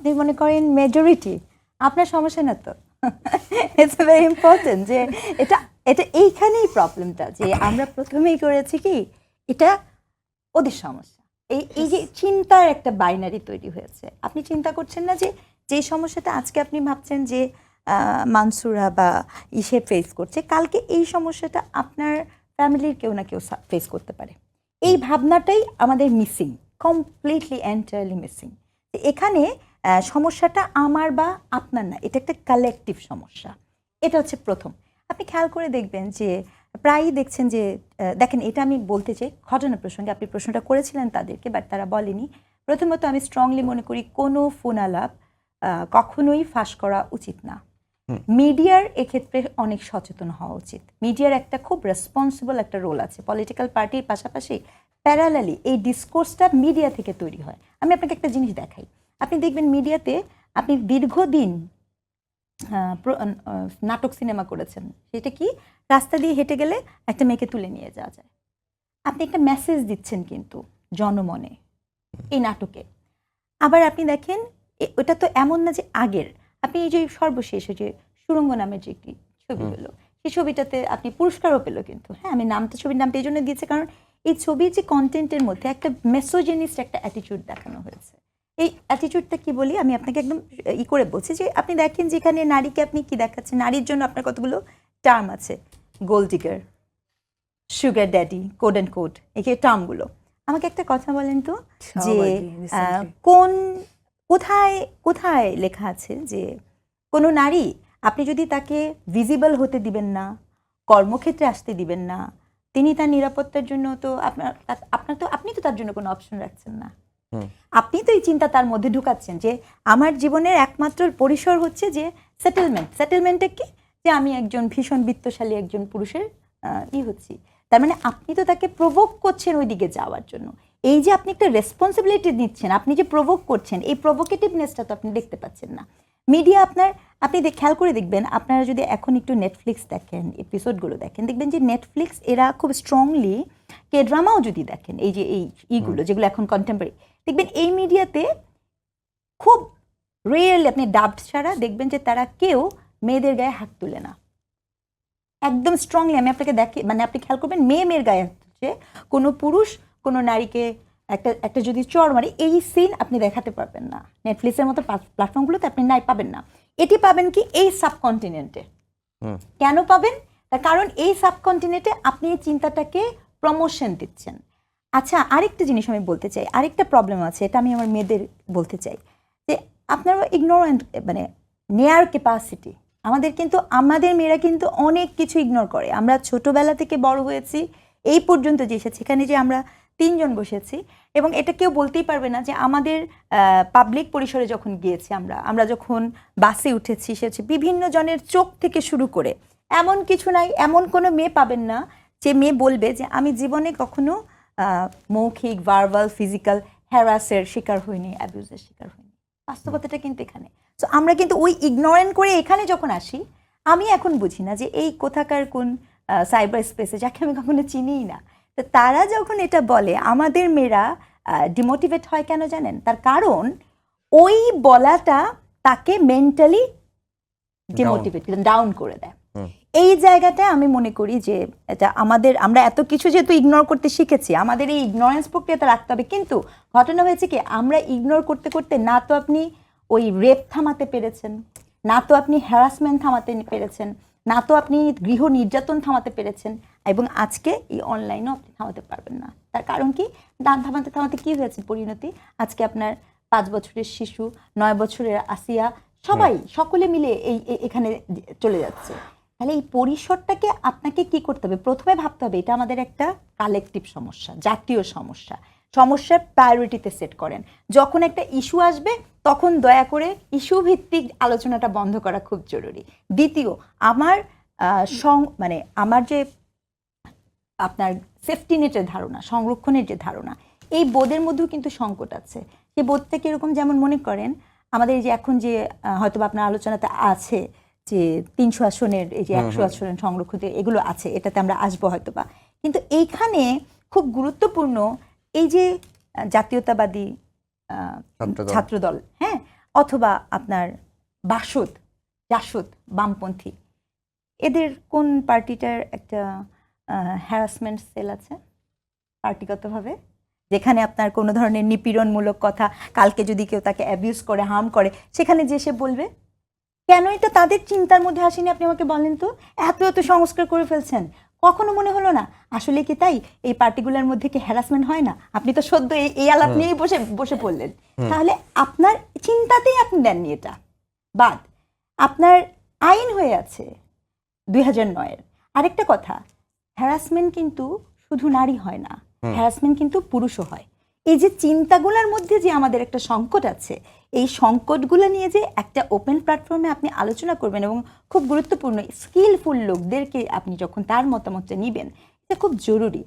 আপনি মনে করেন মেজরিটি, আপনার সমস্যা না তো। ইটস ভেরি ইম্পর্টেন্ট যে এটা এটা এইখানেই প্রবলেমটা, যে আমরা প্রথমেই করেছি কি এটা ওদের সমস্যা। এই যে চিন্তার একটা বাইনারি তৈরি হয়েছে। আপনি চিন্তা করছেন না যে যে সমস্যাটা আজকে আপনি ভাবছেন যে মানসুরা বা ইসে ফেস করছে, কালকে এই সমস্যাটা আপনার ফ্যামিলির কেউ না কেউ ফেস করতে পারে। এই ভাবনাটাই আমাদের মিসিং, কমপ্লিটলি এন্টায়ারলি মিসিং। এখানে সমস্যাটা আমার বা আপনার না, এটা একটা কালেকটিভ সমস্যা। এটা হচ্ছে প্রথম। আপনি খেয়াল করে দেখবেন যে প্রায়ই দেখছেন যে দেখেন, এটা আমি বলতে চাই ঘটনা প্রসঙ্গে, আপনি প্রশ্নটা করেছিলেন তাদেরকে, বাট তারা বলেনি। প্রথমত আমি স্ট্রংলি মনে করি কোনো ফোন আলাপ কখনোই ফাঁস করা উচিত না। মিডিয়ার এক্ষেত্রে অনেক সচেতন হওয়া উচিত। মিডিয়ার একটা খুব রেসপন্সিবল একটা রোল আছে। পলিটিক্যাল পার্টির পাশাপাশি প্যারালালি এই ডিসকোর্সটা মিডিয়া থেকে তৈরি হয়। আমি আপনাকে একটা জিনিস দেখাই। আপনি দেখবেন মিডিয়াতে আপনি দীর্ঘদিন নাটক সিনেমা করেছেন, সেটা কি রাস্তা দিয়ে হেঁটে গেলে একটা মেয়েকে তুলে নিয়ে যাওয়া যায়। আপনি একটা মেসেজ দিচ্ছেন কিন্তু জনমনে এই নাটকে। আবার আপনি দেখেন ওটা তো এমন না যে আগের, আপনি এই যে সর্বশেষ যে সুড়ঙ্গ নামের যে একটি ছবি হলো, সেই ছবিটাতে আপনি পুরস্কারও পেলো কিন্তু। হ্যাঁ, আমি নামটা ছবির নামটা এই জন্য দিয়েছি কারণ এই ছবির যে কন্টেন্টের মধ্যে একটা মেসোজেনিস্ট একটা অ্যাটিটিউড দেখানো হয়েছে। এই অ্যাটিটিউডটা কি বলি আমি আপনাকে একদম করে বলছি যে আপনি দেখেন যেখানে নারীকে আপনি কি দেখাচ্ছেন, নারীর জন্য আপনার কতগুলো টার্ম আছে, gold digger, sugar daddy, code and code, এই টার্মগুলো। আমাকে একটা কথা বলেন তো যে কোথায় কোথায় লেখা আছে যে কোনো নারী আপনি যদি তাকে ভিজিবল হতে দিবেন না, কর্মক্ষেত্রে আসতে দিবেন না, তিনি তার নিরাপত্তার জন্য তো আপনি তো তার জন্য কোনো অপশন রাখছেন না। আপনি তো এই চিন্তা তার মধ্যে ঢুকাচ্ছেন যে আমার জীবনের একমাত্র পরিসর হচ্ছে যে সেটেলমেন্টে কি, যে আমি একজন ভীষণ বিত্তশালী একজন পুরুষের হচ্ছি। তার মানে আপনি তো তাকে প্রভোক করছেন ওই দিকে যাওয়ার জন্য। এই যে আপনি একটা রেসপন্সিবিলিটি নিচ্ছেন, আপনি যে প্রভোক করছেন, এই প্রভোকেটিভনেসটা তো আপনি দেখতে পাচ্ছেন না। মিডিয়া আপনি খেয়াল করে দেখবেন, আপনারা যদি এখন একটু নেটফ্লিক্স দেখেন, এপিসোডগুলো দেখেন, দেখবেন যে নেটফ্লিক্স এরা খুব স্ট্রংলি কে ড্রামাও যদি দেখেন, এই যে এইগুলো যেগুলো এখন কন্টেম্পোরারি, দেখবেন এই মিডিয়াতে খুব রিয়েলি আপনি ডাবড ছাড়া দেখবেন যে তারা কেউ মেয়েদের গায়ে হাত তুলে না। একদম স্ট্রংলি আমি আপনাকে দেখি, মানে আপনি খেয়াল করবেন মেয়ের গায়ে হাত তুলছে, কোনো পুরুষ কোনো নারীকে একটা যদি চড় মারে, এই সিন আপনি দেখাতে পারবেন না। নেটফ্লিক্সের মতো প্ল্যাটফর্মগুলোতে আপনি পাবেন না। এটি পাবেন কি এই সাবকন্টিনেন্টে। কেন পাবেন? তার কারণ এই সাবকন্টিনেন্টে আপনি এই চিন্তাটাকে প্রমোশন দিচ্ছেন। আচ্ছা, আরেকটা জিনিস আমি বলতে চাই, আরেকটা প্রবলেম আছে, এটা আমি আমার মেয়েদের বলতে চাই যে আপনারা ইগনোরেন্ট, মানে নেয়ার ক্যাপাসিটি আমাদের মেয়েরা কিন্তু অনেক কিছু ইগনোর করে। আমরা ছোটবেলা থেকে বড় হয়েছি, এই পর্যন্ত যে এসেছি, এখানে যে আমরা 3 জন বসেছি, এবং এটা কেউ বলতেই পারবে না যে আমাদের পাবলিক পরিসরে যখন গিয়েছি, আমরা যখন বাসে উঠেছি, সে হচ্ছে বিভিন্ন জনের চোখ থেকে শুরু করে এমন কিছু নাই, এমন কোনো মেয়ে পাবেন না যে মেয়ে বলবে যে আমি জীবনে কখনো মৌখিক, ভার্বাল, ফিজিক্যাল হ্যারাসের শিকার হয়নি, অ্যাবিউজের শিকার হয়নি। বাস্তবতাটা কিন্তু এখানে। সো আমরা কিন্তু ওই ইগনোরেন্ট করে এখানে যখন আসি, আমি এখন বুঝি না যে এই কোথাকার কোন সাইবার স্পেসে, যাকে আমি কখনো চিনিই না, তো তারা যখন এটা বলে আমাদের মেয়েরা ডিমোটিভেট হয় কেন জানেন? তার কারণ ওই বলাটা তাকে মেন্টালি ডিমোটিভেট, ডাউন করে দেয়। এই জায়গাটা আমি মনে করি যে এটা আমরা এত কিছু যেহেতু ইগনোর করতে শিখেছি, আমাদের এই ইগনোরেন্স প্রক্রিয়াটা রাখতে হবে। কিন্তু ঘটনা হয়েছে কি, আমরা ইগনোর করতে করতে না তো আপনি ওই রেপ থামাতে পেরেছেন, না তো আপনি হ্যারাসমেন্ট থামাতে পেরেছেন, না তো আপনি গৃহ নির্যাতন থামাতে পেরেছেন, এবং আজকে এই অনলাইনও আপনি থামাতে পারবেন না। তার কারণ কি, থামাতে থামাতে কি হয়েছে পরিণতি? আজকে আপনার 5 বছরের শিশু, 9 বছরের আসিয়া, সকলে মিলে এখানে চলে যাচ্ছে। তাহলে এই পরিসরটাকে আপনাকে কি করতে হবে? প্রথমে ভাবতে হবে এটা আমাদের একটা কালেকটিভ সমস্যা, জাতীয় সমস্যার প্রায়োরিটিতে সেট করেন। যখন একটা ইস্যু আসবে তখন দয়া করে ইস্যু ভিত্তিক আলোচনাটা বন্ধ করা খুব জরুরি। দ্বিতীয়, আমার যে আপনার সেফটি নেটের ধারণা, সংরক্ষণের যে ধারণা, এই বোধের মধ্যেও কিন্তু সংকট আছে। সেই বোধটা কিরকম? যেমন মনে করেন আমাদের এই যে এখন যে হয়তো আপনার আলোচনাতে আছে যে 300 আসনের এই যে 100 আসনের সংরক্ষিত এগুলো আছে, এটাতে আমরা আসবো হয়তো বা। কিন্তু এইখানে খুব গুরুত্বপূর্ণ এই যে জাতীয়তাবাদী ছাত্রদল, হ্যাঁ, অথবা আপনার বাসদ জাসদ বামপন্থী, এদের কোন পার্টিটার একটা হ্যারাসমেন্ট সেল আছে পার্টিগতভাবে, যেখানে আপনার কোনো ধরনের নিপীড়নমূলক কথা, কালকে যদি কেউ তাকে অ্যাবিউজ করে হার্ম করে সেখানে যে সে বলবে? কেন এটা তাদের চিন্তার মধ্যে আসেনি আপনি আমাকে বলেন তো? এত এত সংস্কার করে ফেলছেন, কখনো মনে হলো না আসলে কি তাই এই পার্টিগুলার মধ্যে কি হ্যারাসমেন্ট হয় না? আপনি তো সদ্য এই আলাপ নিয়েই বসে বসে পড়লেন। তাহলে আপনার চিন্তাতেই আপনি দেননি এটা বাদ। আপনার আইন হয়ে আছে 2009-এর। আরেকটা কথা, হ্যারাসমেন্ট কিন্তু শুধু নারী হয় না, হ্যারাসমেন্ট কিন্তু পুরুষও হয়। এই যে চিন্তাগুলোর মধ্যে যে আমাদের একটা সংকট আছে, এই সংকটগুলো নিয়ে যে একটা ওপেন প্ল্যাটফর্মে আপনি আলোচনা করবেন এবং খুব গুরুত্বপূর্ণ স্কিলফুল লোকদেরকে আপনি যখন তার মতামতটা নিবেন, এটা খুব জরুরি।